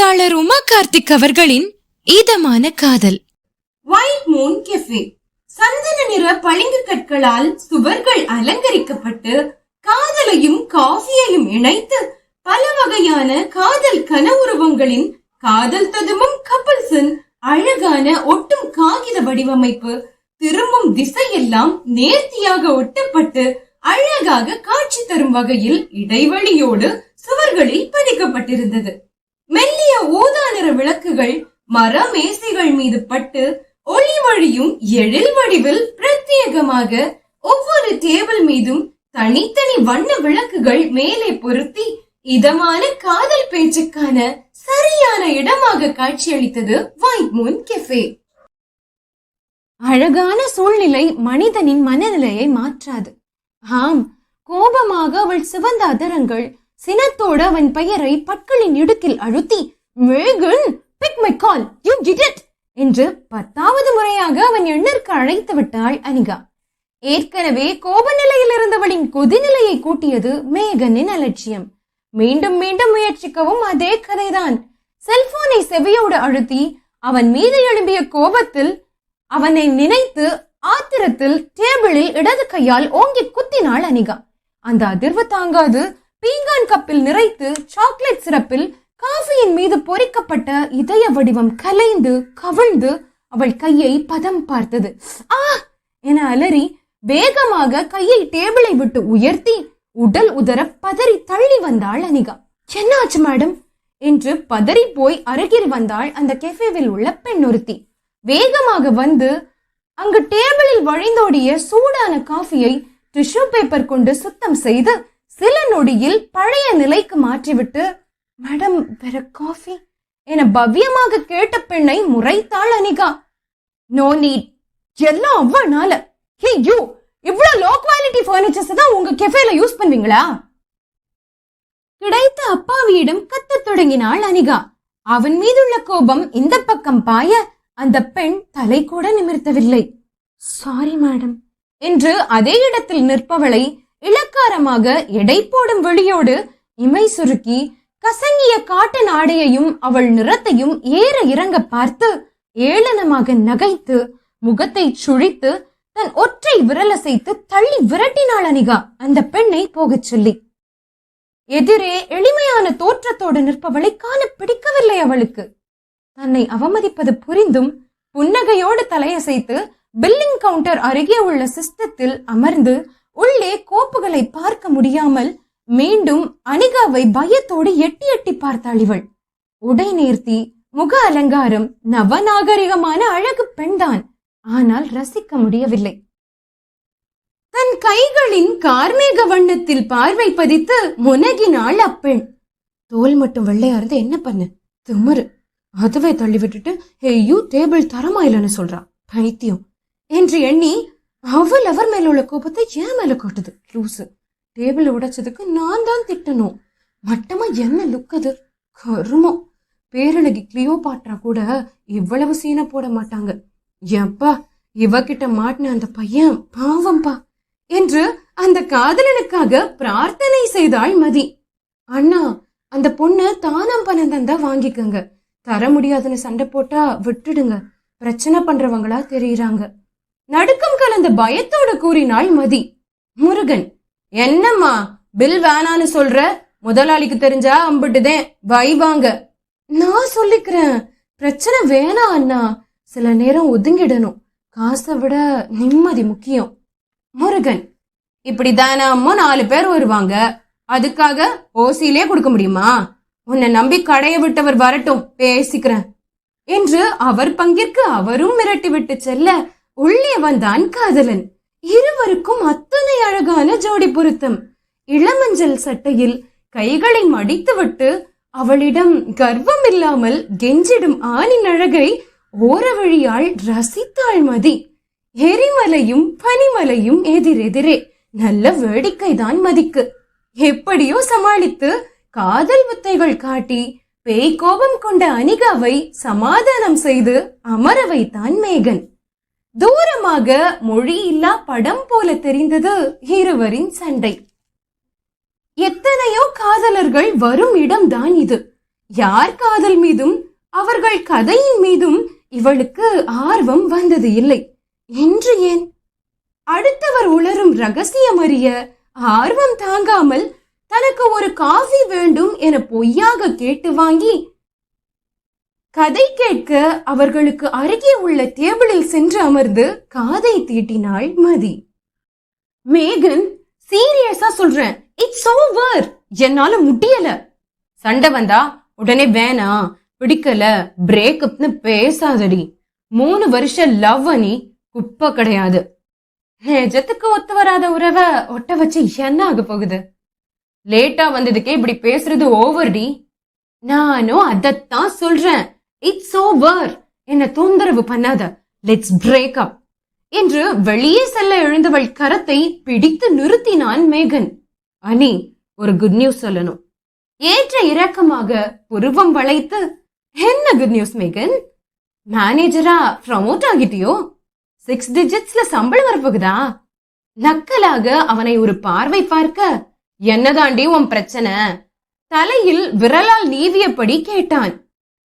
எழுத்தாளர் உமா கார்த்திக் அவர்களின் இதமான காதல். White Moon cafe. சந்தன நிற பளிங்கு கற்களால் சுவர்கள் அலங்கரிக்கப்பட்டு காதலையும் காஃபியையும் இணைத்து பல வகையான காதல் கனவுருவங்களின் காதல் ததுமும் கப்பல்ஸின் அழகான ஒட்டும் காகித வடிவமைப்பு திரும்பும் திசையெல்லாம் நேர்த்தியாக ஒட்டப்பட்டு அழகாக காட்சி தரும் வகையில் இடைவெளியோடு சுவர்களில் பதிக்கப்பட்டிருந்தது. மெல்லிய ஊதா நிற விளக்குகள் மர மேசைகள் மீது பட்டு ஒளி வழியும் எழில் வடிவில் பிரத்யேகமாக ஒவ்வொரு டேபிள் மீதும் தனித்தனி வண்ண விளக்குகள் மேலே பொருத்தி இதமான காதல் பேச்சுக்கான சரியான இடமாக காட்சியளித்தது ஒயிட் மூன் கெஃபே. அழகான சூழ்நிலை மனிதனின் மனநிலையை மாற்றாது. ஆம், கோபமாக அவள் சிவந்த அதரங்கள் சினத்தோடு அவன் பெயரை பற்களின் இடுக்கில் அழுத்தி Megan pick my call you get it என்று 10வது முறையாக அவன் எண்ணற்கு அழைத்து விட்டாள் அனிகா. ஏற்கனவே கோப நிலையில் இருந்தவளின் கொதிநிலையை கூட்டியது மேகனின் அலட்சியம். மீண்டும் மீண்டும் முயற்சிக்கவும் அதே கதைதான். செல்போனை செவியோடு அழுத்தி அவன் மீது எழும்பிய கோபத்தில் அவனை நினைத்து ஆத்திரத்தில் டேபிளில் இடது கையால் ஓங்கி குத்தினாள் அனிகா. அந்த அதிர்வு தாங்காது பீங்கான் கப்பில் நிறைத்து சாக்லேட் சிரப்பில் காஃபியின் மீது பொறிக்கப்பட்ட இதய வடிவம் கலைந்து கவிழ்ந்து அவள் கையை பதம் பார்த்தது. ஆ என அலறி வேகமாக கையை டேபிளை விட்டு உயர்த்தி உடல் உதற பதறி தள்ளி வந்தாள் அனிகா. என்னாச்சு மேடம் என்று பதறி போய் அருகில் வந்தாள் அந்த கெஃபேவில் உள்ள பெண் ஒருத்தி. வேகமாக வந்து அங்கு டேபிளில் வழிந்தோடிய சூடான காஃபியை டிஷ்யூ பேப்பர் கொண்டு சுத்தம் செய்து சில நொடியில் பழைய நிலைக்கு மாற்றிவிட்டு மேடம் வேற காஃபி என பவ்யமாக கேட்ட பெண்ணை முறைத்தாள் அனிகா. நோ நீட், எல்லாம் அவ்வளனால. ஹே யூ, இவ்வளவு லோ குவாலிட்டி பர்னிச்சர்ஸ் தான் உங்க கெஃபேல யூஸ் பண்ணுவீங்களா? கிடைத்த அப்பாவியிடம் கத்தத் தொடங்கினாள் அனிகா. அவன் மீதுள்ள கோபம் இந்த பக்கம் பாய அந்த பெண் தலை கூட நிமிர்த்தவில்லை. சாரி மேடம் என்று அதே இடத்தில் நிற்பவளை இலக்காரமாக எடை போடும் வெளியோடு இமை சுருக்கி கசங்கிய காட்டன் ஆடையையும் அவள் நிறத்தையும் ஏற இறங்க பார்த்து ஏளனமாக நகைத்து முகத்தை சுழித்து தன் ஒற்றை விரலசைத்து தள்ளி விரட்டினாள் அனிகா அந்த பெண்ணை போகச் சொல்லி. எதிரே எளிமையான தோற்றத்தோடு நிற்பவளை காண பிடிக்கவில்லை அவளுக்கு. தன்னை அவமதிப்பது புரிந்தும் புன்னகையோடு தலையசைத்து பில்லிங் கவுண்டர் அருகே உள்ள சிஸ்டத்தில் அமர்ந்து உள்ளே கோப்புகளை பார்க்க முடியாமல் மீண்டும் அனிகாவை பயத்தோடு எட்டி எட்டி பார்த்தாள் இவள். உடை நேர்த்தி, முக அலங்காரம், நவநாகரிகமான அழகு பெண்தான். ஆனால் ரசிக்க முடியவில்லை. தன் கைகளின் கார்மேக வண்ணத்தில் பார்வை பதித்து முனகினாள் அப்பெண். தோல் மட்டும் வெள்ளையா இருந்து என்ன பண்ணு, திமிரு. அதுவே தள்ளி விட்டுட்டு ஹேயூ டேபிள் தரமா இல்லைன்னு சொல்றா, பைத்தியம் என்று எண்ணி அவள் அவர் மேல உள்ள கோபத்தை ஏன் மேல கொட்டுது. லூசு, டேபிள் உடைச்சதுக்கு நான் தான் திட்டணும். மட்டமா என்ன லுக் அது, கருமம். பேரழகி கிளியோபாட்ரா கூட இவ்வளவு சீனை போட மாட்டாங்க. எப்பா இவகிட்ட மாட்டின அந்த பையன் பாவம்பா என்று அந்த காதலனுக்காக பிரார்த்தனை செய்தாள் மதி. அண்ணா, அந்த பொண்ணு தானம் பணம் தந்தா வாங்கிக்கங்க, தர முடியாதுன்னு சண்டை போட்டா விட்டுடுங்க, பிரச்சனை பண்றவங்களா தெரியுறாங்க. நடுக்கம் கலந்த பயத்தோடு கூறினாள் மதி. முருகன், என்னம்மா பில் வேணான்னு சொல்ற? முதலாளிக்கு தெரிஞ்சா அம்பிட்டுதேன், வைவாங்க. நான் சொல்லிக்கிறேன், பிரச்சனை வேணாம் அண்ணா, சில நேரம் ஒதுங்கிடணும், காசை விட நிம்மதி முக்கியம். முருகன், இப்படிதானே அம்மா 4 பேர் வருவாங்க, அதுக்காக ஓசியிலே கொடுக்க முடியுமா? உன்னை நம்பி கடையை விட்டவர் வரட்டும், பேசிக்கிறேன் என்று அவர் பங்கிற்கு அவரும் மிரட்டி விட்டு செல்ல உள்ளே வந்தான் காதலன். இருவருக்கும் அத்தனை அழகான ஜோடி பொருத்தம். இளமஞ்சள் சட்டையில் கைகளை மடித்துவிட்டு அவளிடம் கர்வம் இல்லாமல் கெஞ்சிடும் ஆணின் அழகை ஓர வழியால் ரசித்தாள் மதி. எரிமலையும் பனிமலையும் எதிரெதிரே, நல்ல வேடிக்கைதான் மதிக்கு. எப்படியோ சமாளித்து காதல் வித்தைகள் காட்டி பேய் கோபம் கொண்ட அனிகாவை சமாதானம் செய்து அமர வைத்தான் மேகன். தூரமாக மொழியில்லா படம் போல தெரிந்தது இருவரின் சண்டை. எத்தனையோ காதலர்கள் வரும் இடம்தான் இது. யார் காதல் மீதும் அவர்கள் கதையின் மீதும் இவளுக்கு ஆர்வம் வந்தது இல்லை. இன்று ஏன்? அடுத்தவர் உளரும் ரகசியம் அறிய ஆர்வம் தாங்காமல் தனக்கு ஒரு காஃபி வேண்டும் என பொய்யாக கேட்டு வாங்கி கதை கேட்க அவர்களுக்கு அருகே உள்ள டேபிளில் சென்று அமர்ந்து காதை தீட்டினாள் மதி. மேகன், சீரியஸா சொல்றேன், இட்ஸ் ஓவர். என்னால முடியல. சண்டை வந்தா உடனே வேணாம், பிடிக்கல, பிரேக்கப்னு பேசாதடி. 3 வருஷம் லவ் அனி குப்பை கிடையாது. நிஜத்துக்கு ஒத்து வராத உறவை ஒட்ட வச்சு என்ன ஆக போகுது? லேட்டா வந்ததுக்கே இப்படி பேசுறது ஓவர்டி. நானும் அதத்தான் சொல்றேன். It's over. என்ன தொந்தரவு பண்ணாத. லெட்ஸ் பிரேக் அப் என்று வெளியே செல்ல எழுந்தவள் கரத்தை பிடித்து நிறுத்தினான் மேகன். அனி, ஒரு குட் நியூஸ் சொல்லணும். ஏற்ற இறக்கமாக புருவம் வளைத்து, என்ன குட் நியூஸ் மேகன்? மேனேஜரா ப்ரமோட் ஆகிட்டியோ? 6 டிஜிட்ஸ்ல சம்பளம் வரப்போகுதா? நக்கலாக அவனை ஒரு பார்வை பார்க்க, என்னதாண்டி உன் பிரச்சனை? தலையில் விரலால் நீவியபடி கேட்டான்.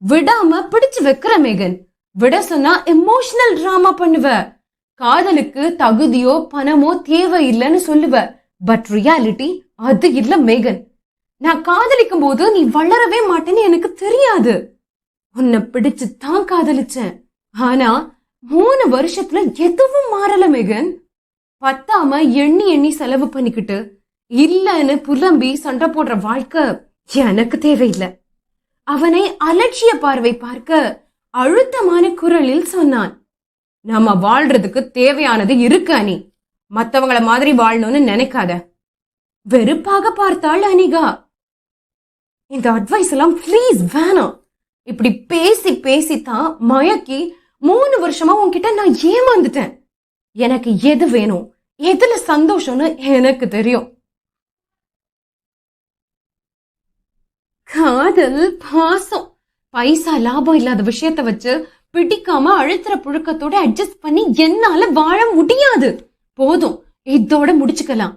விடாம பிடிச்சு வைக்கிற மேகன். விட சொன்னா எமோஷனல் டிராமா பண்ணுவ. காதலுக்கு தகுதியோ பணமோ தேவை இல்லைன்னு சொல்லுவ. பட் ரியாலிட்டி அது இல்ல மேகன். நான் காதலிக்கும் போது நீ வளரவே மாட்டேன்னு எனக்கு தெரியாது. உன்னை பிடிச்சு தான் காதலிச்சேன். ஆனா 3 வருஷத்துல எதுவும் மாறல மேகன். பத்தாம எண்ணி எண்ணி செலவு பண்ணிக்கிட்டு இல்லன்னு புலம்பி சண்டை போடுற வாழ்க்கை எனக்கு தேவையில்லை. அவனை அலட்சிய பார்வை பார்க்க அழுத்தமான குரலில் சொன்னான். நம்ம வாழ்றதுக்கு தேவையானது இருக்கு அனி. மத்தவங்கள மாதிரி வாழணும்னு நினைக்காத. வெறுப்பாக பார்த்தாள் அனிகா. இந்த அட்வைஸ் எல்லாம் ப்ளீஸ் வேணாம். இப்படி பேசி பேசித்தான் மயக்கி 3 வருஷமா உன்கிட்ட நான் ஏமாந்துட்டேன். எனக்கு எது வேணும், எதுல சந்தோஷம்னு எனக்கு தெரியும். காதல், பாசம், பைசா லாபம் இல்லாத விஷயத்த வச்சு பிடிக்காம அழுத்துற புழுக்கத்தோட அட்ஜஸ்ட் பண்ணி என்னால வாழ முடியாது. போதும், இதோட முடிச்சுக்கலாம்.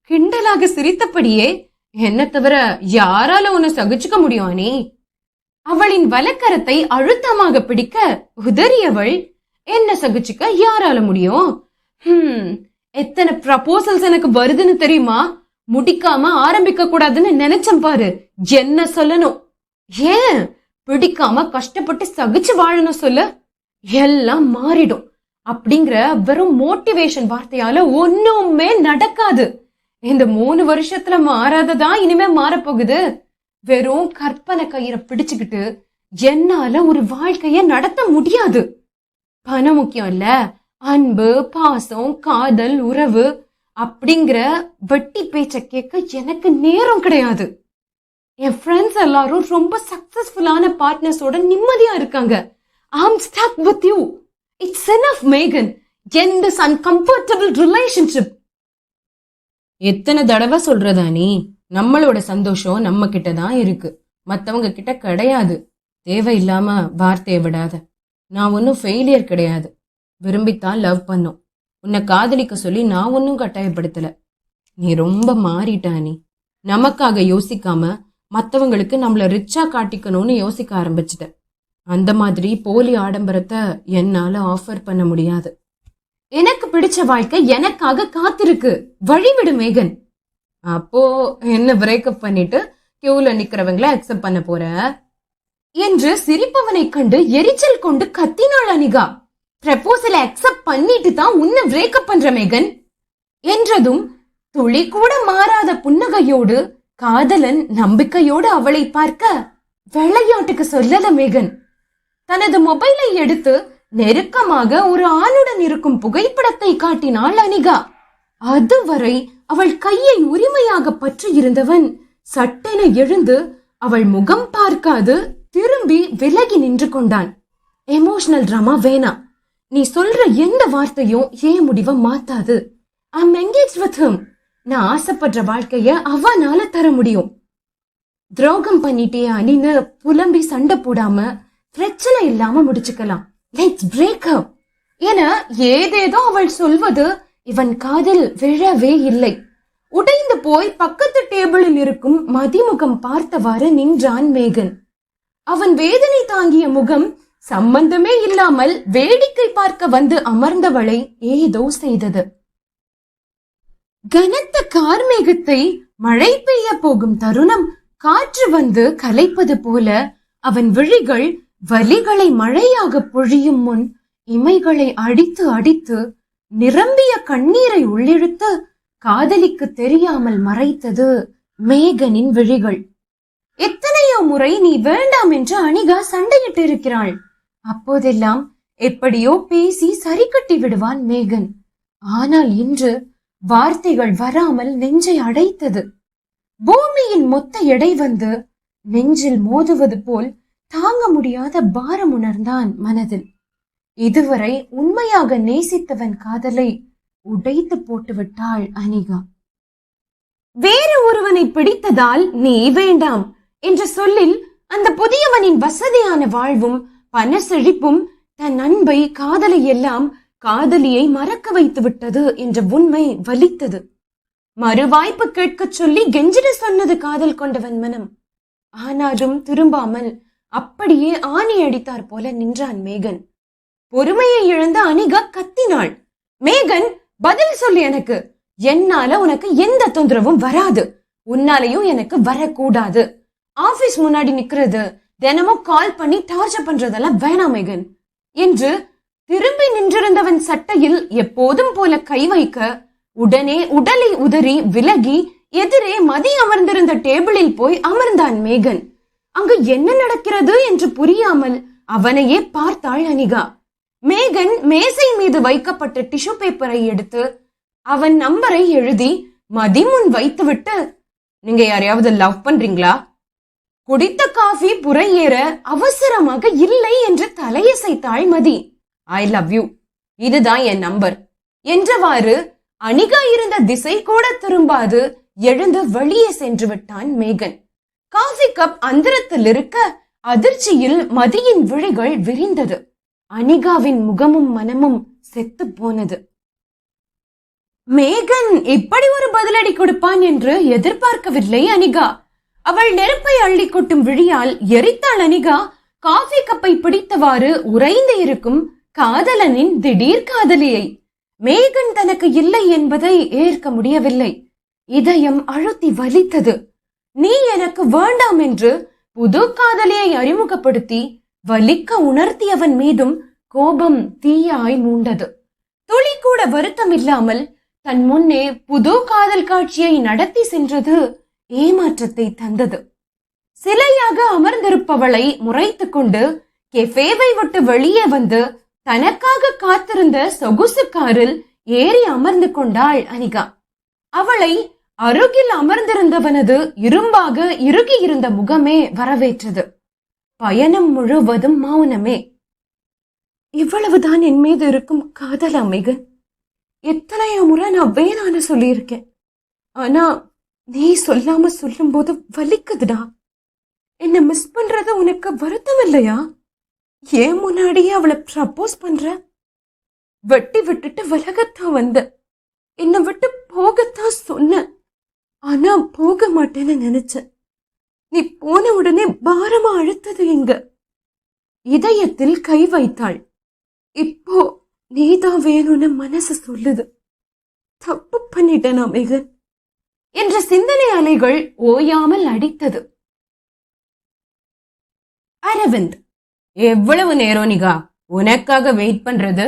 கிண்டலாக சிரித்தபடியே, என்ன தவிர யாரால உன்னை சகிச்சுக்க முடியும் அனி? அவளின் வலக்கரத்தை அழுத்தமாக பிடிக்க உதறியவள், என்ன சகிச்சுக்க யாரால முடியும்? எத்தனை ப்ரப்போசல்ஸ் எனக்கு வருதுன்னு தெரியுமா? முடிக்காம ஆரம்பிக்க கூடாதுன்னு நினைச்சேன் பாரு. என்ன சொல்லணும்? ஏன் பிடிக்காம கஷ்டப்பட்டு சகிச்சு வாழணும் சொல்லு. எல்லாம் மாறிடும் அப்படிங்கிற வெறும் மோட்டிவேஷன் வார்த்தையால ஒண்ணுமே நடக்காது. இந்த 3 வருஷத்துல மாறாததான் இனிமே மாறப்போகுது. வெறும் கற்பனை கயிறை பிடிச்சுக்கிட்டு என்னால ஒரு வாழ்க்கைய நடத்த முடியாது. பணம் முக்கியம் இல்ல, அன்பு, பாசம், காதல், உறவு அப்படிங்கிற வெட்டி பேச்ச கேட்க எனக்கு நேரம் கிடையாது. என் ஃப்ரெண்ட்ஸ் எல்லாரும் ரொம்ப சக்சஸ்ஃபுல்லான பார்ட்னர்ஸோட நிம்மதியா இருக்காங்க. I'm stuck with you. It's enough, Megan. End this uncomfortable relationship. எத்தனை தடவை சொல்றதா நீ? நம்மளோட சந்தோஷம் நம்ம கிட்ட தான் இருக்கு, மத்தவங்க கிட்ட கிடையாது. தேவையில்லாம வார்த்தையை விடாத. நான் ஒன்னும் ஃபெயிலியர் கிடையாது. விரும்பித்தான் லவ் பண்ணோம். உன்னை காதலிக்க சொல்லி நான் ஒன்னும் கட்டாயப்படுத்தல. நீ ரொம்ப மாறிட்டா நீ. நமக்காக யோசிக்காம மத்தவங்களுக்கு நம்மள ரிச்சா காட்டிக்கணும்னு யோசிக்க ஆரம்பிச்சிட்ட. அந்த மாதிரி போலி ஆடம்பரத்தை என்னால ஆஃபர் பண்ண முடியாது. எனக்கு பிடிச்ச வாழ்க்கை எனக்காக காத்திருக்கு. வழிவிடு மேகன். அப்போ என்ன பிரேக்கப் பண்ணிட்டு கியூல நிக்கிறவங்கள அக்செப்ட் பண்ண போற என்று சிரிப்பவனை கண்டு எரிச்சல் கொண்டு கத்தினாள் அனிகா. ப்ரப்போசலை அக்செப்ட் பண்ணிட்டு தான் உன்னை பிரேக்கப் பண்ற மேகன் என்றதும் துளி கூட மாறாத புன்னகையோடு காதலன் நம்பிக்கையோடு அவளை பார்க்க, விளையாட்டுக்கு சொல்லல மேகன். தனது மொபைலை எடுத்து நெருக்கமாக ஒரு ஆணுடன் இருக்கும் புகைப்படத்தை காட்டினாள் அனிகா. அதுவரை அவள் கையை உரிமையாக பற்றி இருந்தவன் சட்டென எழுந்து அவள் முகம் பார்க்காது திரும்பி விலகி நின்று கொண்டான். எமோஷனல் டிராமா வேணா. நீ சொல்ற எந்த வார்த்தையும் ஏன் முடிவை மாத்தாது. I'm engaged with him. நான் ஆசைப்படுற வாழ்க்கைய அவனால தர முடியும். துரோகம் பண்ணிட்டே அனின்னு புலம்பி சண்டை போடாம பிரச்சனை இல்லாம முடிச்சுக்கலாம். லெட்ஸ் பிரேக் அப் என ஏதேதோ அவள் சொல்வது இவன் காதில் விழவே இல்லை. உடைந்து போய் பக்கத்து டேபிளில் இருக்கும் மதிமுகம் பார்த்தவாறு நின்றான் மேகன். அவன் வேதனை தாங்கிய முகம் சம்பந்தமே இல்லாமல் வேடிக்கை பார்க்க வந்து அமர்ந்தவளை ஏதோ செய்தது. கனத்த கார்மேகத்தை மழை பெய்ய போகும் தருணம் காற்று வந்து கலைப்பது போல அவன் விழிகள் வலிகளை மழையாக பொழியும் முன் இமைகளை அடித்து அடித்து நிரம்பிய கண்ணீரை உள்ளிழுத்து காதலிக்கு தெரியாமல் மறைத்தது மேகனின் விழிகள். எத்தனையோ முறை நீ வேண்டாம் என்று அனிகா சண்டையிட்டு இருக்கிறாள். அப்போதெல்லாம் எப்படியோ பேசி சரி கட்டி விடுவான் மேகன். ஆனால் இன்று வார்த்தைகள் வராமல் நெஞ்சை அடைத்தது. பூமியின் மொத்த எடை வந்து நெஞ்சில் மோதுவது போல் தாங்க முடியாத பாரம் உணர்ந்தான் மனதில். இதுவரை உண்மையாக நேசித்தவன் காதலை உடைத்து போட்டு விட்டாள் அனிகா. வேறு ஒருவனை பிடித்ததால் நீ வேண்டாம் என்ற சொல்லில் அந்த புதியவனின் வசதியான வாழ்வும் பண செழிப்பும் தன் அன்பை காதலை எல்லாம் காதலியை மறக்க வைத்து விட்டது என்ற உண்மை வலித்தது. மறுவாய்ப்பு கேட்க சொல்லி கெஞ்சிட சொன்னது காதல் கொண்டவன் மனம். ஆனாலும் திரும்பாமல் அப்படியே ஆணி அடித்தார் போல நின்றான் மேகன். பொறுமையை இழந்த அனிகா கத்தினாள். மேகன், பதில் சொல்லு எனக்கு. என்னால உனக்கு எந்த தொந்தரவும் வராது. உன்னாலையும் எனக்கு வரக்கூடாது. ஆபீஸ் முன்னாடி நிக்கிறது, தினமும் கால் பண்ணி டார்ச்சர் பண்றதெல்லாம் வேணாம் மேகன் என்று திரும்பி நின்றிருந்தவன் சட்டையில் எப்போதும் போல கை வைக்க உடனே உடலை உதறி விலகி எதிரே மதி அமர்ந்திருந்த டேபிளில் போய் அமர்ந்தான் மேகன். அங்கு என்ன நடக்கிறது என்று புரியாமல் அவனையே பார்த்தாள் அனிகா. மேகன் மேசை மீது வைக்கப்பட்ட டிஷ்யூ பேப்பரை எடுத்து அவன் நம்பரை எழுதி மதி முன் வைத்துவிட்டு, நீங்க யாரையாவது லவ் பண்றீங்களா? குடித்த காஃபி புறையேற அவசரமாக இல்லை என்று தலையசைத்தாள் மதி. ஐ லவ் யூ, இதுதான் என் நம்பர் என்றவாறு அனிகா இருந்த திசை கூட திரும்பாது எழுந்து வெளியே சென்று விட்டான் மேகன். காஃபி கப் அந்தரத்தில் இருக்க அதிர்ச்சியில் மதியின் விழிகள் விரிந்தது. அனிகாவின் முகமும் மனமும் செத்து போனது. மேகன் இப்படி ஒரு பதிலடி கொடுப்பான் என்று எதிர்பார்க்கவில்லை அனிகா. அவள் நெருப்பை அள்ளி கொட்டும் விழியால் எரித்தாள் அனிகா காஃபி கப்பை பிடித்தவாறு உறைந்து இருக்கும் காதலனின் திடீர் காதலியை. மேகன் தனக்கு இல்லை என்பதை ஏற்க முடியவில்லை. இதயம் அழுத்தி வலித்தது. நீ எனக்கு வேண்டாம் என்று புது காதலியை அறிமுகப்படுத்தி வலிக்க உணர்த்தியவன் மீதும் கோபம் தீயாய் மூண்டது. துளி கூட வருத்தம் இல்லாமல் தன் முன்னே புது காதல் காட்சியை நடத்தி சென்றது ஏமாற்றத்தை தந்தது. சிலையாக அமர்ந்திருப்பவளை முறைத்து கொண்டு கெஃபேவை விட்டு வெளியே வந்து தனக்காக காத்திருந்த சொகுசு காரில் ஏறி அமர்ந்து கொண்டாள் அனிகா. அவளை அருகில் அமர்ந்திருந்தவனது இரும்பாக இறுகி இருந்த முகமே வரவேற்றது. பயணம் முழுவதும் மௌனமே. இவ்வளவுதான் என் மீது இருக்கும் காதலா மேகன்? எத்தனையோ முறை நான் வேணான்னு சொல்லியிருக்கேன். ஆனா நீ சொல்லாம சொல்லும் போது வலிக்குதுடா. என்ன மிஸ் பண்றது உனக்கு வருத்தம் இல்லையா? ஏன் முன்னாடியே அவளை ப்ரப்போஸ் பண்ற? வெட்டி விட்டுட்டு விலகத்தான் வந்த, என்னை விட்டு போகத்தான் சொன்ன. ஆனா போக மாட்டேன்னு நினைச்ச. நீ போன உடனே பாரமா அழுத்தது எங்க? இதயத்தில் கை வைத்தாள். இப்போ நீதான் வேணும்னு மனசு சொல்லுது. தப்பு பண்ணிட்டேனா மேகன் என்ற சிந்தனை அலைகள் ஓயாமல் அடித்தது. அரவிந்த், எவ்வளவு நேரம் நிகா உனக்காக வெயிட் பண்றது?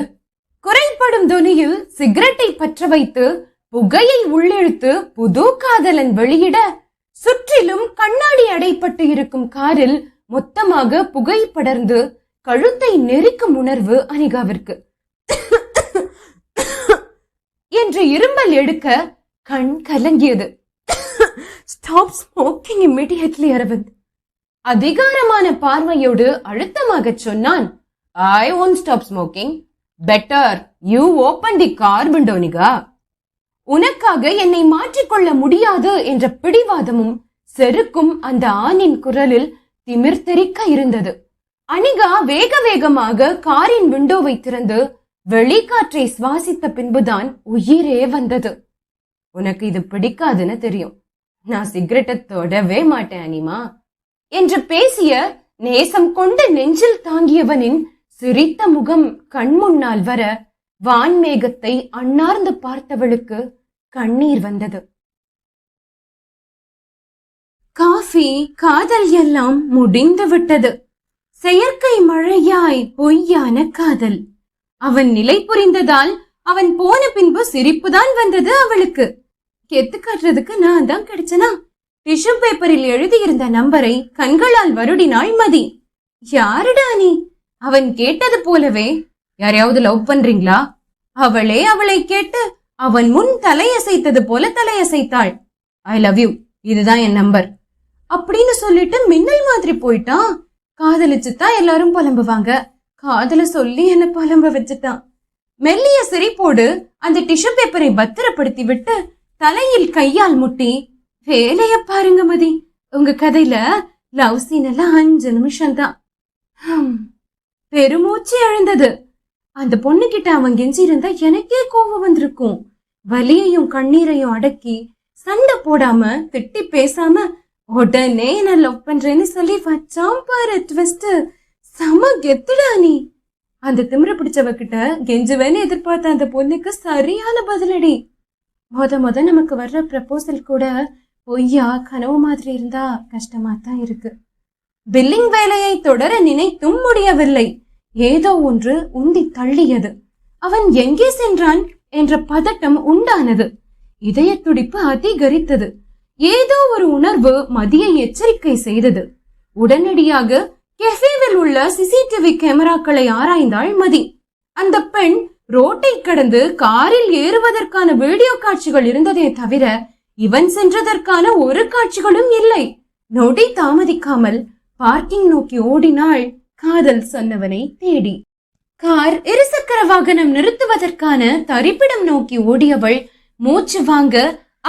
குறைப்படும் துணியில் சிகரெட்டை பற்ற வைத்து புகையை உள்ளிழுத்து புது காதலன் வெளியிட சுற்றிலும் கண்ணாடி அடைப்பட்டு இருக்கும் காரில் மொத்தமாக புகை படர்ந்து கழுத்தை நெரிக்கும் உணர்வு அனிகாவிற்கு. என்று இரும்பல் எடுக்க கண் கலங்கியது. Stop smoking immediately Aravind. அதிகாரமான பார்வையோடு அழுத்தமாக சொன்னான். ஐ won't stop smoking. Better you open the car window nikah. உனக்காக என்னை மாற்றிக்கொள்ள முடியாது என்ற பிடிவாதமும் செருக்கும் அந்த ஆணின் குரலில் திமிர்த்தெரிக்க இருந்தது. அனிகா வேக வேகமாக காரின் விண்டோவை திறந்து வெளிக்காற்றை சுவாசித்த பின்புதான் உயிரே வந்தது. உனக்கு இது பிடிக்காதுன்னு தெரியும். நான் சிகரெட்டை தொடவே மாட்டேன் அனிமா என்று பேசிய நேசம் கொண்டு நெஞ்சில் தாங்கியவனின் சிரித்த முகம் கண்முன்னால் வர வான்மேகத்தை அண்ணார்ந்து பார்த்தவளுக்கு கண்ணீர் வந்தது. காஃபி, காதல் எல்லாம் முடிந்து விட்டது. செயற்கை மழையாய் பொய்யான காதல். அவன் நிலை புரிந்ததால் அவன் போன பின்பு சிரிப்புதான் வந்தது அவளுக்கு. கெத்து காட்டுறதுக்கு நான் தான் கிடைச்சனா? டிஷ்யூ பேப்பரில் எழுதியிருந்த நம்பரை கண்களால் வருடினாள் மதி. யாருடா நீ? அவன் கேட்டது போலவே, யாரையாவது லவ் பண்றீங்களா? அவளே அவளை கேட்டு அவன் முன் தலையசைத்தது போல தலையசைத்தாள். ஐ லவ் யூ, இதுதான் என் நம்பர் அப்படின்னு சொல்லிட்டு மின்னல் மாதிரி போயிட்டான். காதலிச்சுதான் எல்லாரும் புலம்புவாங்க, காதல சொல்லி என்ன புலம்ப வச்சுட்டான். மெல்லிய சிரிப்போடு அந்த டிஷ்யூ பேப்பரை பத்திரப்படுத்தி விட்டு தலையில் கையால் முட்டி, வேலைய பாருங்க மதி, உங்க கதையில லவ் சீன் எல்லாம் 5 நிமிஷம் தான். பெருமூச்சு எழுந்தது. அந்த பொண்ணு கிட்ட அவன் கெஞ்சிருந்தா எனக்கே கோபம் வந்திருக்கும். வலியையும் கண்ணீரையும் அடக்கி சண்டை போடாம திட்டி பேசாம உடனே நான் லவ் பண்றேன்னு சொல்லி வச்சாம் பாரு ட்விஸ்ட். சம கெத்துடா நீ. அந்த திமிர பிடிச்சவகிட்ட கெஞ்சுவேன்னு எதிர்பார்த்த அந்த பொண்ணுக்கு சரியான பதிலடி. முத நமக்கு வர்ற ப்ரப்போசல் கூட பொய்யா கனவு மாதிரி இருந்தா கஷ்டமா தான் இருக்கு. பில்லிங் வேலையை தொடர நினைத்தும் முடியவில்லை. ஏதோ ஒன்று உந்தி தள்ளியது. அவன் எங்கே சென்றான் என்ற பதட்டம் உண்டானது. இதய துடிப்பு அதிகரித்தது. ஏதோ ஒரு உணர்வு மதியை எச்சரிக்கை செய்தது. உடனடியாக கெஃபேவில் உள்ள சிசிடிவி கேமராக்களை ஆராய்ந்தாள் மதி. அந்த பெண் ரோட்டை கடந்து காரில் ஏறுவதற்கான வீடியோ காட்சிகள் இருந்ததே தவிர இவன் சென்றதற்கான ஒரு காட்சிகளும் இல்லை. நொடி தாமதிக்காமல் பார்க்கிங் நோக்கி ஓடினாள் காதல் சொன்னவனை தேடி. கார் இருசக்கர வாகனம் நிறுத்துவதற்கான தரிப்பிடம் நோக்கி ஓடியவள் மூச்சு வாங்க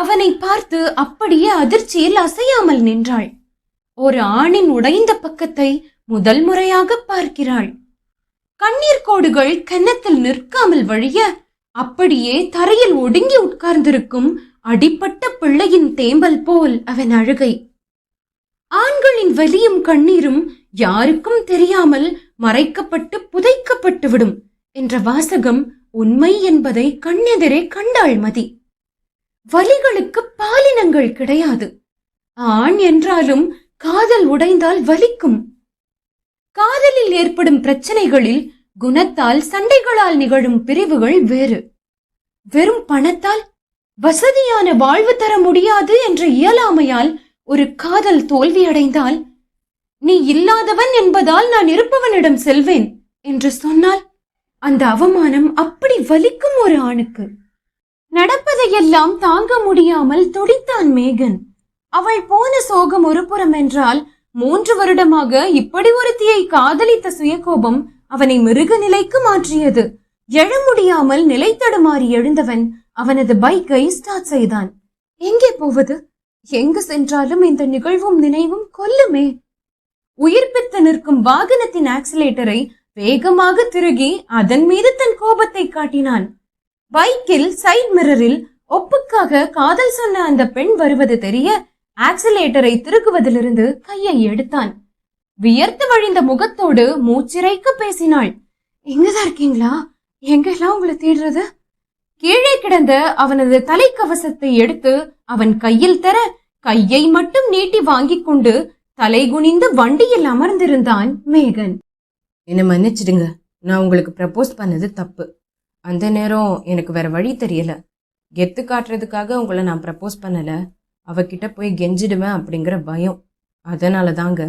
அவனை பார்த்து அப்படியே அதிர்ச்சியில் அசையாமல் நின்றாள். ஒரு ஆணின் உடைந்த பக்கத்தை முதல் முறையாக பார்க்கிறாள். கண்ணீர் கோடுகள் கன்னத்தில் நிற்காமல் வழிய அப்படியே தரையில் ஒடுங்கி உட்கார்ந்திருக்கும் அடிப்பட்ட பிள்ளையின் தேம்பல் போல் அவன் அழுகை. ஆண்களின் வலியும் கண்ணீரும் யாருக்கும் தெரியாமல் மறைக்கப்பட்டு புதைக்கப்பட்டு விடும் என்ற வாசகம் உண்மை என்பதை கண்ணெதிரே கண்டாள் மதி. வலிகளுக்கு பாலினங்கள் கிடையாது. ஆண் என்றாலும் காதல் உடைந்தால் வலிக்கும். காதலில் ஏற்படும் பிரச்சனைகளில் குணத்தால் சண்டைகளால் நிகழும் பிரிவுகள் வேறு. வெறும் பணத்தால் வசதியான வாழ்வு தர முடியாது என்ற இயலாமையால் ஒரு காதல் தோல்வியடைந்தால், நீ இல்லாதவன் என்பதால் நான் இருப்பவனிடம் செல்வேன் என்று சொன்னால் அந்த அவமானம் அப்படி வலிக்கும் ஒரு ஆணுக்கு. நடப்பதையெல்லாம் தாங்க முடியாமல் துடித்தான் மேகன். அவள் போன சோகம் ஒரு புறம் என்றால் 3 வருடமாக இப்படி ஒருத்தியை காதலித்த சுயகோபம் அவனை மிருக நிலைக்கு மாற்றியது. எழ முடியாமல் நிலை தடுமாறி எழுந்தவன் அவனது பைக்கை ஸ்டார்ட் செய்தான். எங்கே போவது? எங்கு சென்றாலும் இந்த நிகழ்வும் நினைவும் கொல்லுமே. உயிர்ப்பித்து நிற்கும் வாகனத்தின் ஆக்சிலேட்டரை வேகமாக திருகி அதன் மீது தன் கோபத்தை காட்டினான். பைக்கில் சைட் மிரரில் ஒப்புக்காக காதல் சொன்ன அந்த பெண் வருவது தெரிய ஆக்சிலேட்டரை திருகுவதிலிருந்து கையை எடுத்தான். வியர்த்து வழிந்த முகத்தோடு மூச்சிறைக்க பேசினாள். எங்கதான் இருக்கீங்களா? எங்கெல்லாம் உங்களை தேடுறது? கீழே கிடந்த அவனது தலைக்கவசத்தை எடுத்து அவன் கையில் தர கையை மட்டும் நீட்டி வாங்கி கொண்டு தலை குனிந்து வண்டியில் அமர்ந்திருந்தான் மேகன். என்ன மன்னிச்சிடுங்க, நான் உங்களுக்கு ப்ரப்போஸ் பண்ணது தப்பு. அந்த நேரம் எனக்கு வேற வழி தெரியல. கெத்து காட்டுறதுக்காக உங்களை நான் ப்ரப்போஸ் பண்ணல, அவகிட்ட போய் கெஞ்சிடுவேன் அப்படிங்கிற பயம். அதனால தாங்க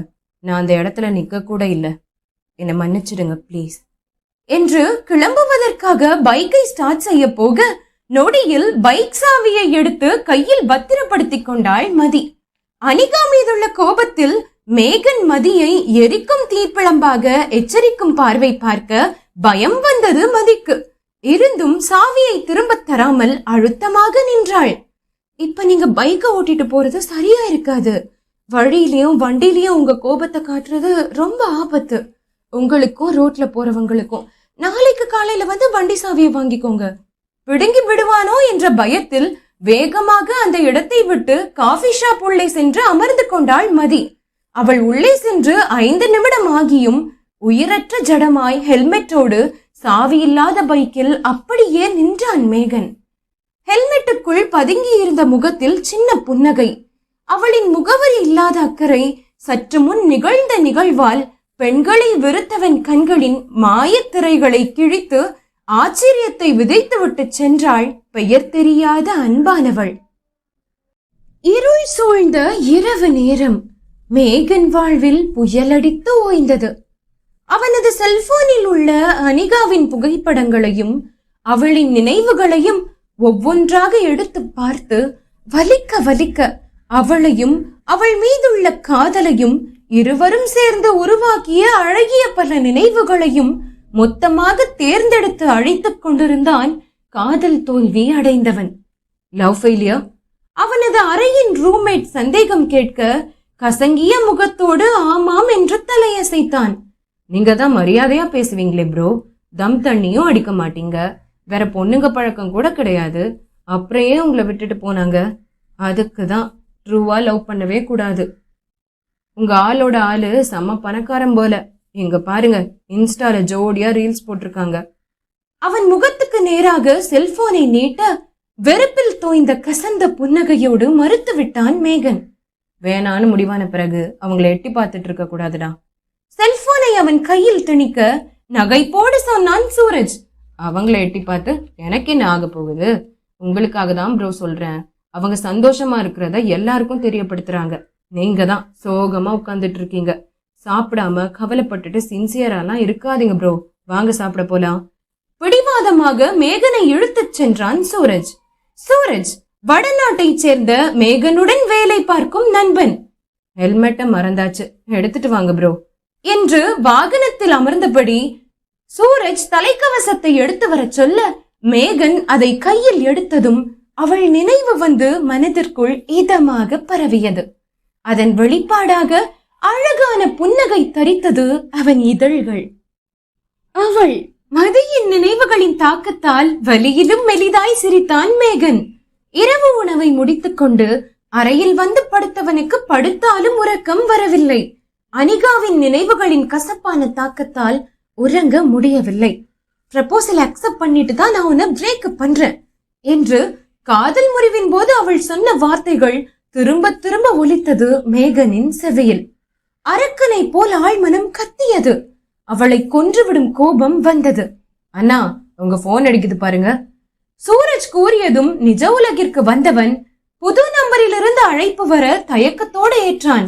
நான் அந்த இடத்துல நிக்க கூட இல்லை. என்னை மன்னிச்சிடுங்க ப்ளீஸ் என்று கிளம்புவதற்காக பைக்கை ஸ்டார்ட் செய்ய போக நொடியில் பைக் சாவியை எடுத்து கையில் பத்திரப்படுத்தி கொண்டாள் மதி. அனிகா மீதுள்ள கோபத்தில் மேகன் மதியை எரிக்கும் தீப்பிழம்பாக எச்சரிக்கும் பார்வை பார்க்க பயம் வந்தது மதிக்கு. இருந்தும் சாவியை திரும்ப தராமல் அழுத்தமாக நின்றாள். இப்ப நீங்க பைக்கை ஓட்டிட்டு போறது சரியா இருக்காது. வழியிலயும் வண்டியிலயும் உங்க கோபத்தை காட்டுறது ரொம்ப ஆபத்து. உங்களுக்கும் ரோட்ல போறவங்களுக்கும். நாளைக்கு காலையில வந்து வண்டி சாவியை வாங்கிக்கோங்க. பிடுங்கி விடுவானோ என்ற பயத்தில் வேகமாக அந்த இடத்தை விட்டு காஃபி ஷாப் உள்ளே சென்று அமர்ந்து கொண்டாள் மதி. அவள் உள்ளே சென்று 5 நிமிடம் ஆகியும் உயிரற்ற ஜடமாய் ஹெல்மெட்டோடு சாவி இல்லாத பைக்கில் அப்படியே நின்றான் மேகன். ஹெல்மெட்டுக்குள் பதுங்கி இருந்த முகத்தில் சின்ன புன்னகை. அவளின் முகவரி இல்லாத அக்கறை, சற்று முன் நிகழ்ந்த நிகழ்வால் பெண்களை வெறுத்தவன் கண்களின் மாயத்திரைகளை கிழித்து ஆச்சரியத்தை விதைத்துவிட்டு சென்றாள் பெயர் தெரியாத அன்பானவள். இருள் சூழ்ந்த இரவு நேரம். மேகன் வாழ்வில் புயலடித்து ஓய்ந்தது. அவனது செல்போனில் உள்ள அனிகாவின் புகைப்படங்களையும் அவளின் நினைவுகளையும் ஒவ்வொன்றாக எடுத்து பார்த்து வலிக்க வலிக்க அவளையும் அவள் மீதுள்ள காதலையும் இருவரும் சேர்ந்து உருவாக்கிய அழகிய பல நினைவுகளையும் மொத்தமாக தேர்ந்தெடுத்து அழைத்துக் கொண்டிருந்தான் காதல் தோல்வி அடைந்தவன். Love failure? அவனது அறையின் ரூம்மேட் சந்தேகம் கேட்க கசங்கிய முகத்தோடு ஆமாம் என்று தலையசைத்தான். நீங்க தான் மரியாதையா பேசுவீங்களே ப்ரோ, தம் தண்ணியும் அடிக்க மாட்டீங்க, வேற பொண்ணுங்க பழக்கம் கூட கிடையாது, அப்புறையே உங்களை விட்டுட்டு போனாங்க. அதுக்கு தான் ட்ரூவா லவ் பண்ணவே கூடாது. உங்க ஆளோட ஆளு செம்ம பணக்காரன் போல, இங்க பாருங்க இன்ஸ்டால ஜோடியா ரீல்ஸ் போட்டிருக்காங்க. அவன் முகத்துக்கு நேராக செல்போனை நீட்ட வெறுப்பில் தோய்ந்த கசந்த புன்னகையோடு மறுத்து விட்டான் மேகன். வேணான்னு முடிவான பிறகு அவங்களை எட்டி பார்த்துட்டு இருக்க கூடாதுடா. செல்போனை அவன் கையில் திணிக்க நகைப்போடு சொன்னான் சூரஜ். அவங்கள எட்டி பார்த்து எனக்கு என்ன ஆக போகுது? உங்களுக்காக தான் ப்ரோ சொல்றேன். அவங்க சந்தோஷமா இருக்கிறத எல்லாருக்கும் தெரியப்படுத்துறாங்க. நீங்க தான் சோகமா உட்கார்ந்துட்டு இருக்கீங்க. சாப்பிடாம கவலைப்பட்டுட்டு சின்சியராலாம் இருக்காதீங்க ப்ரோ, வாங்க சாப்பிட போலாம். பிடிவாதமாக மேகனை இழுத்துச் சென்றான் சூரஜ். சூரஜ் வடநாட்டை சேர்ந்த மேகனுடன் வேலை பார்க்கும் நண்பன். ஹெல்மெட்டை மறந்தாச்சு, எடுத்துட்டு வாங்க ப்ரோ என்று வாகனத்தில் அமர்ந்தபடி சூரஜ் தலைக்கவசத்தை எடுத்து வர சொல்ல மேகன் அதை கையில் எடுத்ததும் அவள் நினைவு வந்து மனதிற்குள் இதமாக பரவியது. அதன் வெளிப்பாடாக அழகான புன்னகை தரித்தது அவன் இதழ்கள். அவள் மதியின் நினைவுகளின் தாக்கத்தால் வலியிலும் மெலிதாய் சிரித்தான் மேகன். இரவு உணவை முடித்துக்கொண்டு அறையில் வந்து படுத்தவனுக்கு படுத்தாலும் உறக்கம் வரவில்லை. அனிகாவின் நினைவுகளின் கசப்பான தாக்கத்தால் உறங்க முடியவில்லை. ப்ரப்போசல் அக்செப்ட் பண்ணிட்டு தான் நான் உன்னை பிரேக்கப் பண்றேன் என்று காதல் முறிவின் போது அவள் சொன்ன வார்த்தைகள் திரும்ப திரும்ப ஒலித்தது மேகனின் செவியில். அரக்கனை போல் ஆழ்மனம் கத்தியது. அவளை கொன்றுவிடும் கோபம் வந்தது. அண்ணா, உங்க போன் அடிக்குது பாருங்க. சூரஜ் கூறியதும் நிஜ உலகிற்கு வந்தவன் புது நம்பரிலிருந்து அழைப்பு வர தயக்கத்தோடு ஏற்றான்.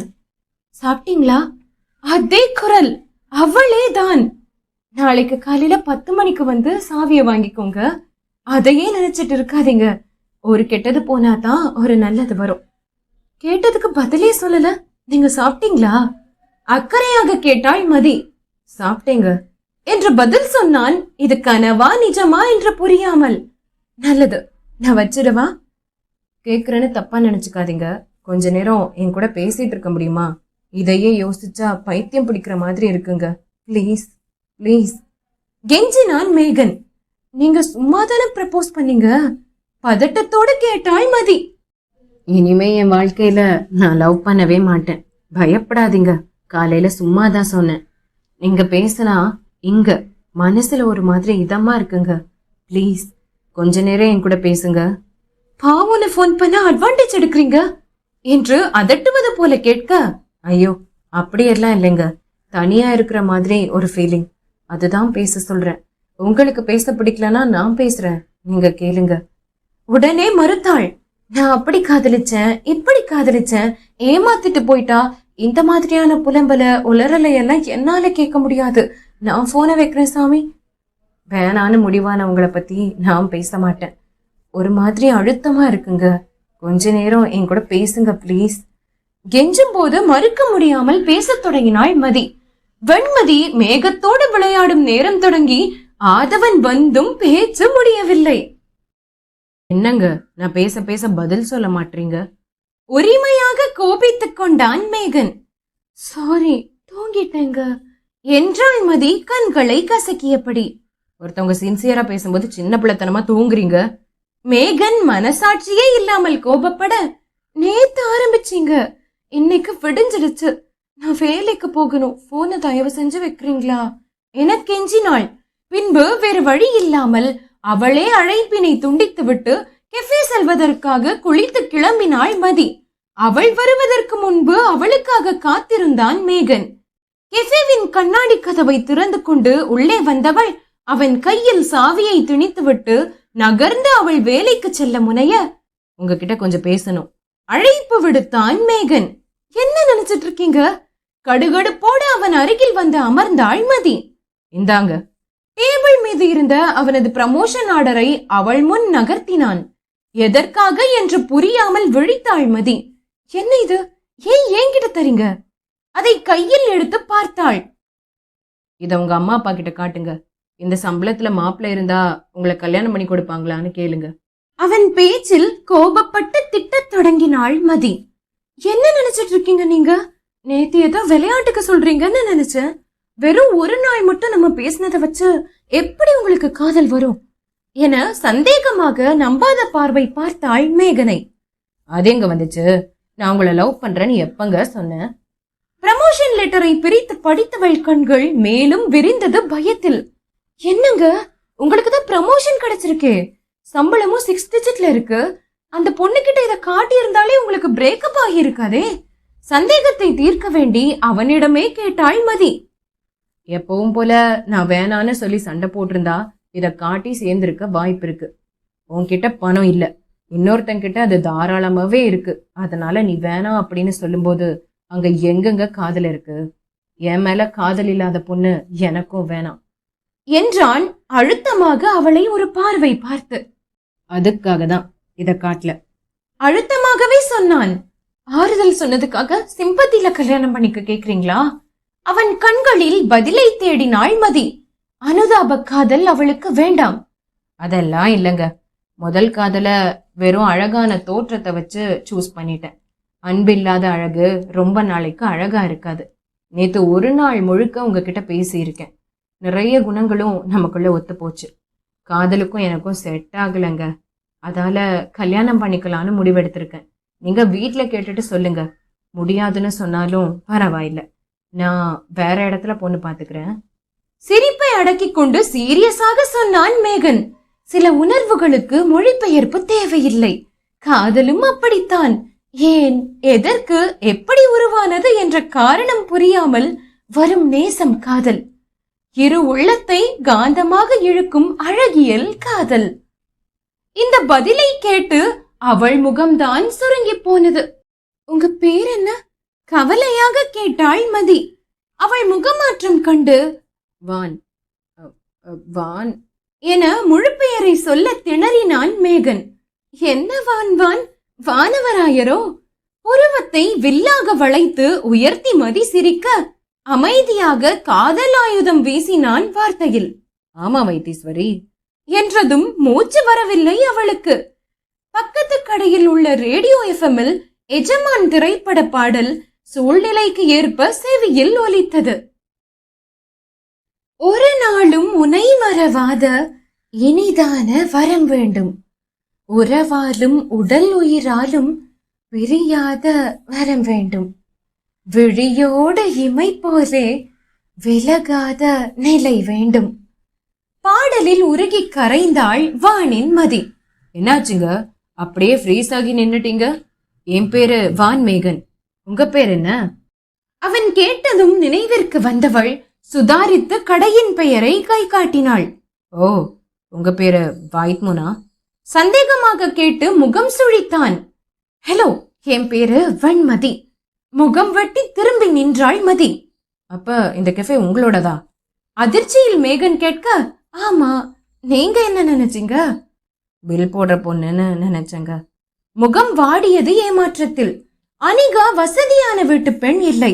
சாப்பிட்டீங்களா? அதே குரல், அவளே தான். நாளைக்கு காலையில 10 மணிக்கு வந்து சாவிய வாங்கிக்கோங்க. அதையே நினைச்சிட்டு இருக்காதீங்க. ஒரு கெட்டது போனாதான் ஒரு நல்லது வரும். கேட்டதுக்கு பதிலே சொல்லல. நீங்க சாப்பிட்டீங்களா? அக்கறையாக கேட்டாள் மதி. சாப்பிட்டேங்க என்று பதில் சொன்னான். இது கனவா நிஜமா என்று புரியாமல். நல்லது, நான் வச்சிடவா? கேக்குறேன்னு தப்பா நினைச்சுக்காதீங்க. கொஞ்ச நேரம் என் கூட பேசிட்டு இருக்க முடியுமா? இதையே யோசிச்சா பைத்தியம் பிடிக்கிற மாதிரி இருக்குங்க. ப்ளீஸ் ப்ளீஸ் கெஞ்சினான் மேகன். நீங்க சும்மாதானே ப்ரப்போஸ் பண்ணீங்க? பதட்டத்தோடு கேட்டாள் மதி. இனிமே என் வாழ்க்கையில நான் லவ் பண்ணவே மாட்டேன். பயப்படாதீங்க. காலையில சும்மாதான் சொன்னேன். நீங்க பேசினா இங்க மனசுல ஒரு மாதிரி இதமா இருக்குங்க. ப்ளீஸ் கொஞ்ச நேரம் என் கூட பேசுங்க. பாவன போன் பண்ண அட்வான்டேஜ் எடுக்கிறீங்க என்று அதட்டுவது போல கேட்க, ஐயோ அப்படியெல்லாம் இல்லைங்க, தனியா இருக்கிற மாதிரி ஒரு ஃபீலிங், அதுதான் பேச சொல்றேன். உங்களுக்கு பேச பிடிக்கலன்னா நான் பேசுறேன், நீங்க கேளுங்க. உடனே மறுத்தாள். நான் அப்படி காதலிச்சேன், இப்படி காதலிச்சேன், ஏமாத்திட்டு போயிட்டா, இந்த மாதிரியான புலம்பல உளறலையெல்லாம் என்னால கேட்க முடியாது. நான் போனை வைக்கிறேன் சாமி. வேணான்னு முடிவானவங்களை பத்தி நான் பேச மாட்டேன். ஒரு மாதிரி அழுத்தமா இருக்குங்க. கொஞ்ச நேரம் என் கூட பேசுங்க ப்ளீஸ். கெஞ்சும் போது மறுக்க முடியாமல் பேசத் தொடங்கினாள் மதி. வெண்மதி மேகத்தோடு விளையாடும் நேரம் தொடங்கி ஆதவன் வந்தும் பேச்சு முடியவில்லை. என்னங்க, நான் பேச பேச பதில் சொல்ல மாட்டீங்க? உரிமையாக கோபித்துக் கொண்டான் மேகன். சாரி, தூங்கிட்டேங்க என்றாள் மதி கண்களை கசக்கியபடி. ஒருத்தவங்க சின்சியரா பேசும்போது சின்ன பிள்ளைத்தனமா தூங்குறீங்க. மேகன் மனசாட்சியே இல்லாமல் கோபப்பட, நேத்து ஆரம்பிச்சீங்க, இன்னைக்கு விடிஞ்சிடுச்சு, நான் வேலைக்கு போகணும், போனை தயவு செஞ்சு வைக்கிறீங்களா என கெஞ்சினாள். பின்பு வேறு வழி இல்லாமல் அவளே அழைப்பினை துண்டித்து விட்டு கெஃபே செல்வதற்காக குளித்து கிளம்பினாள் மதி. அவள் வருவதற்கு முன்பு அவளுக்காக காத்திருந்தான் மேகன். கெஃபேவின் கண்ணாடி கதவை திறந்து கொண்டு உள்ளே வந்தவள் அவன் கையில் சாவியை திணித்துவிட்டு நகர்ந்து அவள் வேலைக்கு செல்ல முனைய, உங்ககிட்ட கொஞ்சம் பேசணும் அழைப்பு விடுத்தான் மேகன். என்ன நினைச்சிட்டு இருக்கீங்க? கடுகடுப்போடு அவன் அருகில் வந்து அமர்ந்தாள் மதி. இந்தாங்க. டேபிள் மீது இருந்த அவனது ப்ரமோஷன் ஆர்டரை அவள் முன் நகர்த்தினான். எதற்காக என்று புரியாமல் விழித்தாள் மதி. என்ன இது? ஏன் என்கிட்ட தரீங்க? அதை கையில் எடுத்து பார்த்தாள். இத உங்க அம்மா அப்பா கிட்ட காட்டுங்க. இந்த சம்பளத்துல மாப்பிள்ள இருந்தா உங்களை கல்யாணம் பண்ணி கொடுப்பாங்களான்னு கேளுங்க. அவன் பேச்சில் கோபப்பட்டு திட்டத் தொடங்கினாள் மதி. என்ன நினைச்சிட்டு இருக்கீங்க நீங்க? நேத்து ஏதோ விளையாட்டுக்கு சொல்றீங்கன்னு நினைச்சேன். வெறும் ஒரு நாள் மட்டும் நம்ம பேசினதை வச்சு எப்படி உங்களுக்கு காதல் வரும் என சந்தேகமாக நம்பாத பார்வை பார்த்தாள் மேகனை. அது எங்க வந்துச்சு? நான் உங்களை லவ் பண்றேன்னு எப்பங்க சொன்னேன்? ப்ரமோஷன் லெட்டரை பிரித்து படித்தவள் கண்கள் மேலும் விரிந்தது பயத்தில். என்னங்க, உங்களுக்கு தான் ப்ரமோஷன் கிடைச்சிருக்கே, சம்பளமும் 6 டிஜிட்ல இருக்கு. அந்த பொண்ணுகிட்ட இதை காட்டி இருந்தாலே உங்களுக்கு பிரேக்கப் ஆகி இருக்காதே. சந்தேகத்தை தீர்க்க வேண்டி அவனிடமே கேட்டாள் மதி. எப்பவும் போல நான் வேணான்னு சொல்லி சண்டை போட்டிருந்தா இத காட்டி சேர்ந்திருக்க வாய்ப்பு இருக்கு. உன்கிட்ட பணம் இல்ல, இன்னொருத்தங்கிட்ட அது தாராளமாவே இருக்கு. அதனால நீ வேணாம் அப்படின்னு சொல்லும்போது அங்க எங்கெங்க காதல் இருக்கு? என் மேல காதல் இல்லாத பொண்ணு எனக்கும் வேணாம் என்றான் அழுத்தமாக அவளை ஒரு பார்வை பார்த்து. அதுக்காக தான் இத காட்டல. அழுத்தமாகவே சொன்னான். ஆறுதல் சொன்னதுக்காக சிம்பத்தில கல்யாணம் பண்ணிக்க கேக்குறீங்களா? அவன் கண்களில் பதிலை தேடினாள் மதி. அனுதாப காதல் அவளுக்கு வேண்டாம். அதெல்லாம் இல்லைங்க. முதல் காதல வெறும் அழகான தோற்றத்தை வச்சு சூஸ் பண்ணிட்டேன். அன்பில்லாத அழகு ரொம்ப நாளைக்கு அழகா இருக்காது. நேத்து ஒரு நாள் முழுக்க உங்ககிட்ட பேசியிருக்கேன். நிறைய குணங்களும் நமக்குள்ள ஒத்து போச்சு. காதலுக்கும் எனக்கும் செட் ஆகலைங்க. அதால கல்யாணம் பண்ணிக்கலான்னு முடிவெடுத்திருக்கேன். நீங்க வீட்டுல கேட்டுட்டு சொல்லுங்க. முடியாதுன்னு சொன்னாலும் பரவாயில்ல, நான் வேற இடத்துல பொண்ணு பாத்துக்கிறேன். சிரிப்பை அடக்கிக் கொண்டு சீரியஸாக சொன்னான் மேகன். சில உணர்வுகளுக்கு மொழிபெயர்ப்பு தேவையில்லை. காதலும் அப்படித்தான். ஏன், எதற்கு, எப்படி உருவானது என்ற காரணம் புரியாமல் வரும் நேசம் காதல். இரு உள்ளத்தை காந்தமாக இழுக்கும் அழகியல் காதல். இந்த பதிலை கேட்டு அவள் முகம்தான் சுருங்கி போனது. உங்க பேர் என்ன? கவலையாக கேட்டாள் மதி. அவள் முகமாற்றம் கண்டு வான் வான் என முழு பெயரை சொல்ல திணறினான் மேகன். என்ன வான் வான்? வானவராயரோ? புருவத்தை வில்லாக வளைத்து உயர்த்தி மதி சிரிக்க அமைதியாக காதல் ஆயுதம் வீசினான் வார்த்தையில். ஆமா வைத்தீஸ்வரி என்றதும் மூச்சு வரவில்லை அவளுக்கு. பக்கத்து கடையில் உள்ள ரேடியோ எஃப்எம்மில் எஜமான் திரைப்பட பாடல் சூழ்நிலைக்கு ஏற்ப செவியில் ஒலித்தது. ஒரு நாளும் உனை மறவாத இனிதான வரம் வேண்டும், உறவாலும் உடல் உயிராலும் பிரியாத வரம் வேண்டும், விழியோடு இமை போலே விலகாத நிலை வேண்டும். பாடலில் உருகி கரைந்தாள் வானின் மதி. என்னாச்சுங்க, அப்படியே ஃப்ரீஸ் ஆகி நின்னுட்டீங்க? என் பேரு வான் மேகன். உங்க பேர் என்ன? அவன் கேட்டதும் நினைவிற்கு வந்தவள் சுதாரித்து கடையின் பெயரை கை காட்டினாள். ஓ, உங்க பேரு வாய்ட்முனா? சந்தேகமாக கேட்டு முகம் சுழித்தான். ஹலோ, என் பேரு வன்மதி. முகம் வெட்டி திரும்பி நின்றாள் மதி. அப்ப இந்த கெஃபே உங்களோடதா? அதிர்ச்சியில் மேகன் கேட்க, ஆமா, நீங்க என்ன நினைச்சீங்க? பில் போடுற பொண்ணுன்னு நினைச்சேங்க. முகம் வாடியது ஏமாற்றத்தில். அனிகா வசதியான வீட்டு பெண் இல்லை.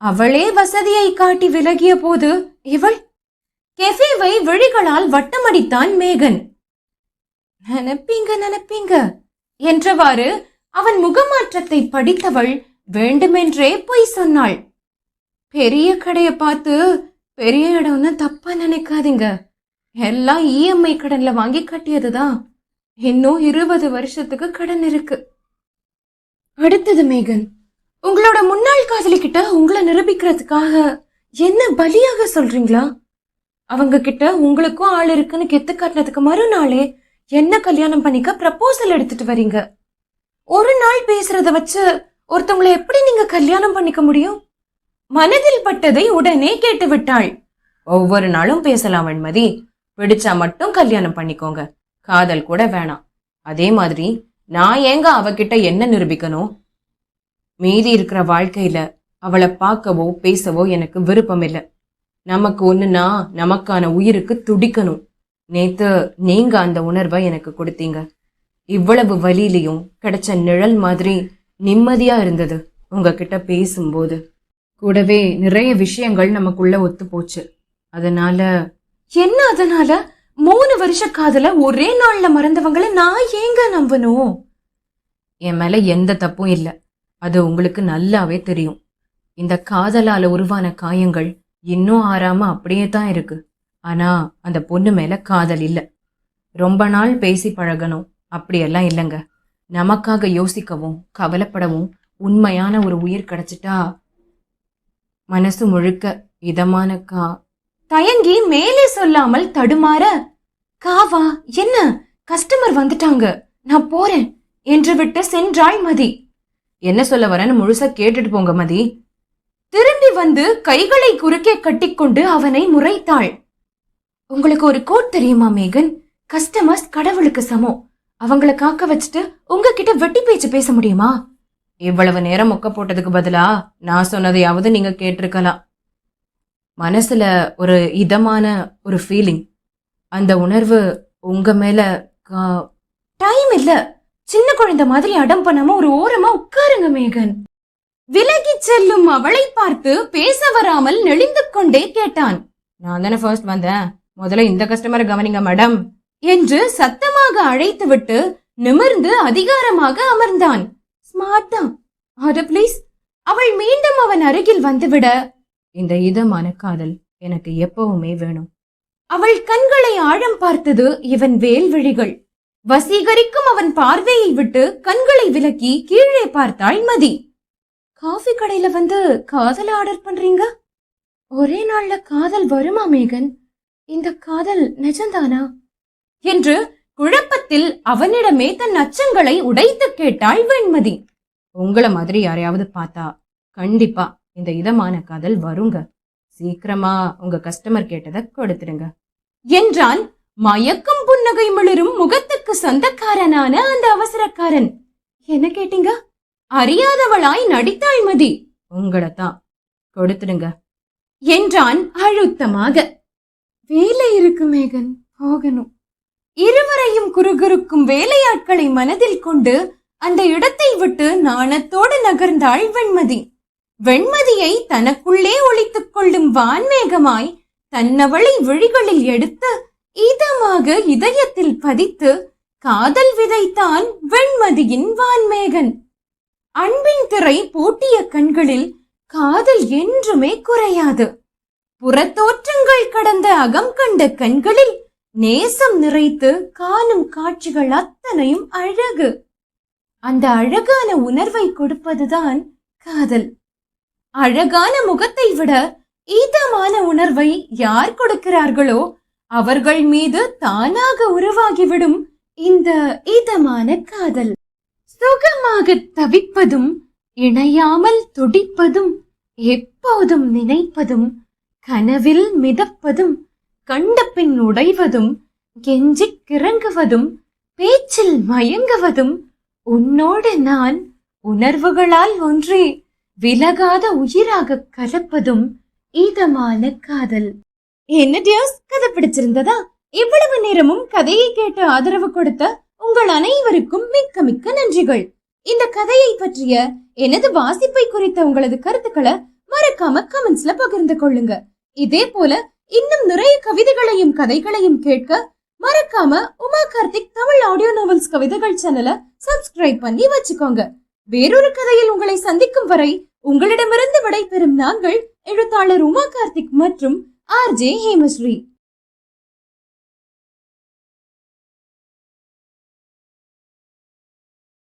அவளே வசதியை காட்டி விலகிய போது இவள் கெஃபேவை விழிகளால் வட்டமடித்தான் மேகன். நினைப்பீங்க என்றவாறு அவன் முகமாற்றத்தை படித்தவள் வேண்டுமென்றே பொய் சொன்னாள். பெரிய கடையை பார்த்து பெரிய இடம்னு தப்பா நினைக்காதீங்க. எல்லாம் இஎம்ஐ கடன்ல வாங்கி கட்டியதுதான். இன்னும் 20 வருஷத்துக்கு கடன் இருக்கு. அடுத்தது மேகன், உங்களோட முன்னாள் காதலி கிட்ட உங்களை நிரூபிக்கிறதுக்காக என்ன பலியாக சொல்றீங்களா? அவங்க கிட்ட உங்களுக்கும் ஆள் இருக்குன்னு கெத்து காட்டினதுக்கு மறுநாளே என்ன கல்யாணம் பண்ணிக்க ப்ரப்போசல் எடுத்துட்டு வரீங்க. ஒரு நாள் பேசுறத வச்சு ஒருத்தவங்களை எப்படி நீங்க கல்யாணம் பண்ணிக்க முடியும்? மனதில் பட்டதை உடனே கேட்டு விட்டாள். ஒவ்வொரு நாளும் பேசலாம் வெண்மதி, பிடிச்சா மட்டும் கல்யாணம் பண்ணிக்கோங்க, காதல் கூட வேணாம். அதே மாதிரி நான் ஏங்க அவகிட்ட என்ன நிரூபிக்கணும்? மீதி இருக்கிற வாழ்க்கையில அவளை பார்க்கவோ பேசவோ எனக்கு விருப்பம் இல்லை. நமக்கு ஒண்ணுனா நமக்கான உயிருக்கு துடிக்கணும். நேத்து நீங்க அந்த உணர்வை எனக்கு கொடுத்தீங்க. இவ்வளவு வலியிலையும் கிடைச்ச நிழல் மாதிரி நிம்மதியா இருந்தது உங்ககிட்ட பேசும்போது. கூடவே நிறைய விஷயங்கள் நமக்குள்ள ஒத்து போச்சு. அதனால என்ன அதனால 3 வருஷ காதல ஒரே நாள்ல மறந்தவங்களை நான் ஏங்க நம்பணும்? என் மேல எந்த தப்பும் இல்லை, அது உங்களுக்கு நல்லாவே தெரியும். இந்த காதலால உருவான காயங்கள் இன்னும் ஆறாம அப்படியே தான் இருக்கு. ஆனா அந்த பொண்ணு மேல காதல் இல்ல. ரொம்ப நாள் பேசி பழகணும் அப்படியெல்லாம் இல்லைங்க. நமக்காக யோசிக்கவும் கவலைப்படவும் உண்மையான ஒரு உயிர் கிடைச்சிட்டா மனசு முழுக்க இதமான தயங்கி மேலே சொல்லாமல் தடுமாற, காவா என்ன கஸ்டமர் வந்துட்டாங்க, நான் போறேன் என்று விட்டு சென்றாள் மதி. என்ன சொல்ல வரேன்னு முழுசா கேட்டுட்டு போங்க மதி. திரும்பி வந்து கைகளை குறுக்கே கட்டிக்கொண்டு அவனை முறைத்தாள். உங்களுக்கு ஒரு கோட் தெரியுமா மேகன்? கஸ்டமர்ஸ் கடவுளுக்கு சமம். அவங்கள காக்க வச்சுட்டு உங்ககிட்ட வெட்டி பேச்சு பேச முடியுமா? இவ்வளவு நேரம் மொக்க போட்டதுக்கு பதிலா நான் சொன்னதையாவது நீங்க கேட்டிருக்கலாம். மனசுல ஒரு இதமான ஒரு ஃபீலிங், அந்த உணர்வு உங்க மேல டைம் இல்ல, சின்ன குழந்தை மாதிரி அடம் பண்ணாம ஒரு ஓரமா உட்காருங்க மேகன். விலகி செல்லும் அவளை பார்த்து பேச வராமல் நெளிந்து கொண்டே கேட்டான். நான் தானே ஃபர்ஸ்ட் வந்தேன், முதல்ல இந்த கஸ்டமரை கவனிங்க மேடம் என்று சத்தமாக அழைத்துவிட்டு நிமிர்ந்து அதிகாரமாக அமர்ந்தான். ஸ்மார்ட்டா ஆர்டர் ப்ளீஸ். அவள் மீண்டும் அவன் அருகில் வந்துவிட, இந்த இதமான காதல் எனக்கு எப்பவுமே வேணும். அவள் கண்களை ஆழம் பார்த்தது இவன் வேல்விழிகள். வசீகரிக்கும் அவன் பார்வையை விட்டு கண்களை விலக்கி கீழே பார்த்தாள் மதி. காஃபி கடையில வந்து காதல் ஆர்டர் பண்றீங்க? ஒரே நாள்ல காதல் வருமா மேகன்? இந்த காதல் நிஜம்தானா என்று குழப்பத்தில் அவனிடமே தன் அச்சங்களை உடைத்து கேட்டாள் வெண்மதி. உங்களை மாதிரி யாரையாவது பார்த்தா கண்டிப்பா இந்த இதமான காதல் வருங்க. சீக்கிரமா உங்க கஸ்டமர் கேட்டதை கொடுத்துடுங்க என்றான் மயக்கும் புன்னகை மிளிரும் முகத்துக்கு சொந்தக்காரனான அந்த அவசரக்காரன். என்ன கேட்டீங்க? அறியாதவளாய் நடித்தாள் மதி. உங்களைத்தான், கொடுத்துடுங்க என்றான் அழுத்தமாக. வேலை இருக்கு மேகன், போகணும். இருவரையும் குறுகுறுக்கும் வேலையாட்களை மனதில் கொண்டு அந்த இடத்தை விட்டு நாணத்தோடு நகர்ந்தாள் வெண்மதி. வெண்மதியை தனக்குள்ளே ஒளித்துக் கொள்ளும் வான்மேகமாய் தன்னவளை விழிகளில் எடுத்து இதமாக இதயத்தில் பதித்து காதல் விதைத்தான் வெண்மதியின் வான்மேகன். அன்பின் திரை பூட்டிய கண்களில் காதல் என்றுமே குறையாது. புறத்தோற்றங்கள் கடந்த அகம் கண்ட கண்களில் நேசம் நிறைத்து காணும் காட்சிகள் அத்தனையும் அழகு. அந்த அழகான உணர்வை கொடுப்பதுதான் காதல். அழகான முகத்தை விட இதமான உணர்வை யார் கொடுக்கிறார்களோ அவர்கள் மீது தானாக உருவாகிவிடும் இந்த இதமான காதல். சுகமாக தவிப்பதும் இணையாமல் துடிப்பதும் எப்போதும் நினைப்பதும் கனவில் மிதப்பதும் கண்ட பின் உடைவதும் கெஞ்சிக் கிறங்குவதும் பேச்சில் மயங்குவதும் உன்னோடு நான் உணர்வுகளால் ஒன்றி விலகாத உயிராக கலப்பதும் இதமான காதல். என்ன டியர்ஸ், கதை பிடிச்சிருந்ததா? இவ்வளவு நேரமும் கதையை கேட்டு ஆதரவு கொடுத்த உங்கள் அனைவருக்கும் மிக்க மிக்க நன்றிகள். இந்த கதையை பற்றிய எனது வாசிப்பை குறித்த உங்களது கருத்துக்களை மறக்காம கமெண்ட்ஸ்ல பகிர்ந்து கொள்ளுங்க. இதே போல இன்னும் நிறைய கவிதைகளையும் கதைகளையும் கேட்க மறக்காம உமா கார்த்திக் தமிழ் ஆடியோ நாவல்ஸ் கவிதைகள் சேனலை சப்ஸ்கிரைப் பண்ணி வச்சுக்கோங்க. வேறொரு கதையில் உங்களை சந்திக்கும் வரை உங்களிடமிருந்து விடைபெறும் நாங்கள் எழுத்தாளர் உமா கார்த்திக் மற்றும் RJ ஹேமஸ்ரீ.